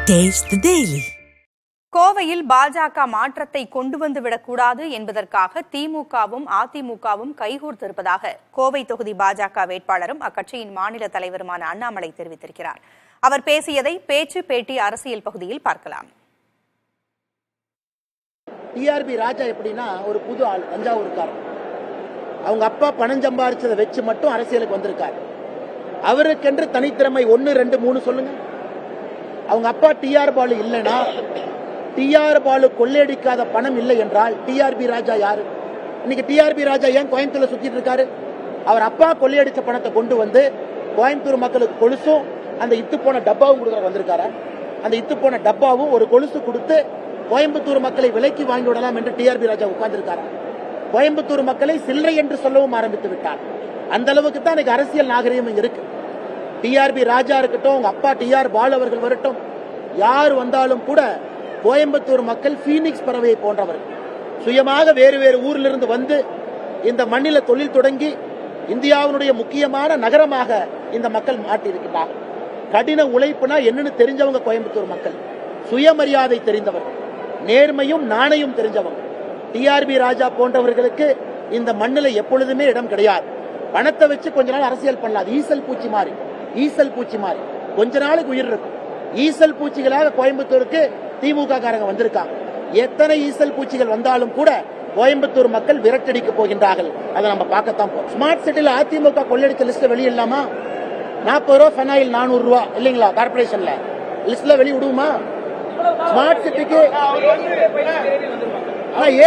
Taste the Daily. கோவையில் பாஜக மாற்றத்தை கொண்டு வந்து விடக்கூடாது என்பதற்காக திமுகவும் அதிமுகவும் கைகோர்த்திருப்பதாக கோவை தொகுதி பாஜக வேட்பாளரும் அக்கட்சியின் மாநில தலைவருமான அண்ணாமலை தெரிவித்திருக்கிறார். அவர் பேசியதை பேச்சு பேட்டி அரசியல் பகுதியில் பார்க்கலாம். டிஆர்பி ராஜா எப்படின்னா ஒரு புது ஆள், தஞ்சாவூர்காரர். அவங்க அப்பா பணம் சம்பாரிச்சதை வச்சு மட்டும் அரசியலுக்கு வந்திருக்காரு. அவருக்கென்று தனித்திறமை 1, 2, 3 சொல்லுங்க. அவங்க அப்பா டிஆர் பாலு இல்லைன்னா, டிஆர் பாலு கொள்ளையடிக்காத பணம் இல்லை என்றால் டிஆர்பி ராஜா யாரு? இன்னைக்கு டிஆர்பி ராஜா ஏன் கோயம்புத்தூர்ல சுத்திட்டு இருக்காரு? அவர் அப்பா கொள்ளையடிச்ச பணத்தை கொண்டு வந்து கோயம்புத்தூர் மக்களுக்கு கொலுசும் அந்த இத்து போன டப்பாவும் கொடுக்குற வந்திருக்காரு. அந்த இத்து போன டப்பாவும் ஒரு கொலுசு கொடுத்து கோயம்புத்தூர் மக்களை விலைக்கு வாங்கி விடலாம் என்று டிஆர்பி ராஜா உட்கார்ந்திருக்காரு. கோயம்புத்தூர் மக்களை சில்லறை என்று சொல்லவும் ஆரம்பித்து விட்டார். அந்த அளவுக்கு தான் இன்னைக்கு அரசியல் நாகரிகம் இங்க இருக்கு. டிஆர்பி ராஜா இருக்கட்டும், உங்க அப்பா டிஆர் பாலு அவர்கள் வரட்டும், யார் வந்தாலும் கூட கோயம்புத்தூர் மக்கள் பீனிக்ஸ் பறவையை போன்றவர்கள். சுயமாக வேறு வேறு ஊரில் இருந்து வந்து இந்த மண்ணில தொழில் தொடங்கி இந்தியாவினுடைய முக்கியமான நகரமாக இந்த மக்கள் மாட்டியிருக்கிறார்கள். கடின உழைப்புனா என்னன்னு தெரிஞ்சவங்க கோயம்புத்தூர் மக்கள், சுயமரியாதை தெரிந்தவர்கள், நேர்மையும் நாணயம் தெரிஞ்சவங்க. டிஆர்பி ராஜா போன்றவர்களுக்கு இந்த மண்ணில எப்பொழுதுமே இடம் கிடையாது. பணத்தை வச்சு கொஞ்ச நாள் அரசியல் பண்ணலாம். ஈசல் பூச்சி மாறி கொஞ்ச நாளுக்கு உயிர் இருக்கும். ஈசல் பூச்சிகளாக கோயம்புத்தூருக்கு திமுக காரங்க வந்திருக்காங்க. எத்தனை ஈசல் பூச்சிகள் வந்தாலும் கூட கோயம்புத்தூர் மக்கள் விரட்டடிக்க போகின்றார்கள். அதை நம்ம பார்க்கத்தான் போறோம். ஸ்மார்ட் சிட்டில அதிமுக கொள்ளடிச்ச லிஸ்ட் வெளியிடலாமா? 40 ரூபா ஃபெனாயில் 400 ரூபா இல்லைங்களா? கார்பரேஷன்ல லிஸ்ட்ல வெளியிடுமா? ஸ்மார்ட் சிட்டிக்கு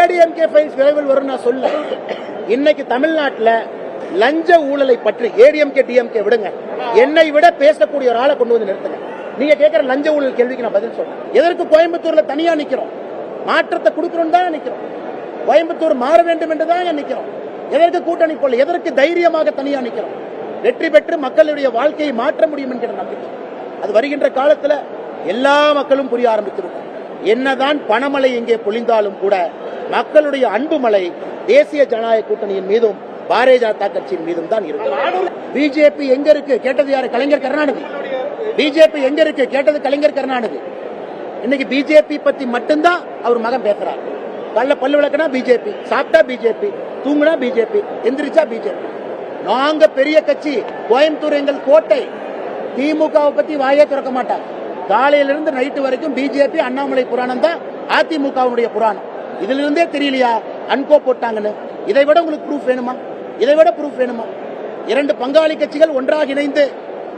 ஏடிஎம்கே ஃபைல்ஸ் விரைவில் வரும் நான் சொல்ல. இன்னைக்கு தமிழ்நாட்டில் லஞ்ச ஊழலை பற்றி ஏடிஎம்கே டிஎம்கே விடுங்க, என்னை விட பேசக்கூடிய ஒரு ஆளை கொண்டு வந்து நிறுத்துங்க. நீங்க கேட்கிற லஞ்ச ஊழல் கேள்விக்கு நான் பதில் சொல்றேன். எதற்கு கோயம்புத்தூர்ல தனியா நிக்கிறோம்? மாற்றத்தை கொடுக்கிறோம் தான் நிக்கிறோம். கோயம்புத்தூர் மாற வேண்டும் என்று தான் நிக்கிறோம். எதற்கு கூட்டணி போல, எதற்கு தைரியமாக தனியா நிக்கிறோம்? வெற்றி பெற்று மக்களுடைய வாழ்க்கையை மாற்ற முடியும் என்கிற நம்பிக்கை. அது வருகின்ற காலத்துல எல்லா மக்களும் புரிய ஆரம்பித்திருக்கும். என்னதான் பணமழை எங்கே பொழிந்தாலும் கூட மக்களுடைய அன்பு மழை தேசிய ஜனநாயக கூட்டணியின் மீதும் பாரதிய ஜனதா கட்சியின் மீதும் தான் இருக்கு. பிஜேபி எங்க இருக்கு கேட்டது யாரு? கலைஞர் கருணாநிதி. பிஜேபி எங்க இருக்கு கேட்டது கலைஞர் கருணாநிதி. இன்னைக்கு பிஜேபி பத்தி மட்டும்தான் அவர் மகன் பேசுறாரு. பல்லு விளக்குனா பிஜேபி, சாப்பிட்டா பிஜேபி, தூங்குனா பிஜேபி, எந்திரிச்சா பிஜேபி. நாங்க பெரிய கட்சி, கோயம்புத்தூர் எங்கள் கோட்டை. திமுகவை பத்தி வாயே திறக்க மாட்டாங்க. காலையிலிருந்து நைட்டு வரைக்கும் பிஜேபி அண்ணாமலை புராணம் தான் அதிமுகவுடைய புராணம். இதுல இருந்தே தெரியலையா அன்கோ போட்டாங்கன்னு? இதை விட உங்களுக்கு ப்ரூஃப் வேணுமா? இதை விட ப்ரூஃப் வேணுமா? 2 பங்காளி கட்சிகள் ஒன்றாக இணைந்து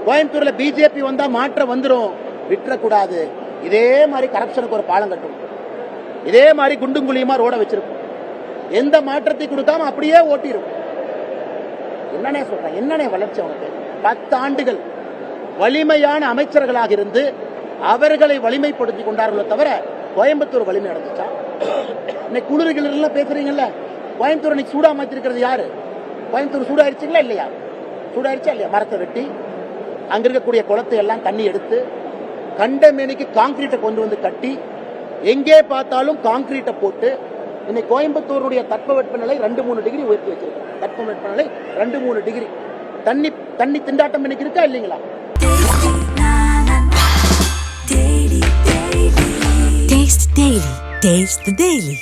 கோயம்புத்தூர்ல பிஜேபி வந்தா மாற்றம் வந்துடும். விட்டுறக்கூடாது. இதே மாதிரி கரப்ஷனுக்கு ஒரு பாலம் கட்டும். இதே மாதிரி குண்டும் குழியுமா ரோட வச்சிருக்கும். எந்த மாற்றத்தை கொடுக்காம அப்படியே ஓட்டிரும். என்னன்னே சொல்றேன், என்னன்னே வளர்ச்சி அவனுக்கு? 10 ஆண்டுகள் வலிமையான அமைச்சர்களாக இருந்து அவர்களை வலிமைப்படுத்திக் கொண்டார்களோ தவிர கோயம்புத்தூர் வலிமை அடைஞ்சிச்சா? இன்னைக்கு குளிர்கள் எல்லாம் பேசுறீங்கல்ல, கோயம்புத்தூர் இன்னைக்கு சூடா மாத்திருக்கிறது யாரு? கோயம்புத்தூர் சூடாயிருச்சுங்களா இல்லையா? சூடாயிருச்சா இல்லையா? மரத்தை வெட்டி அங்க இருக்கக்கூடிய குளத்தை எல்லாம் தண்ணி எடுத்து கண்டமேனிக்கு கான்கிரீட்டை கொண்டு வந்து கட்டி எங்கே பார்த்தாலும் கான்கிரீட்டை போட்டு இன்னைக்கு கோயம்புத்தூருடைய தட்பவெப்பநிலை 2-3 டிகிரி உயர்த்தி வச்சிருக்கோம். தட்பவெப்பநிலை 2-3 டிகிரி. தண்ணி திண்டாட்டம் இன்னைக்கு இருக்கா இல்லைங்களா? Taste the Daily.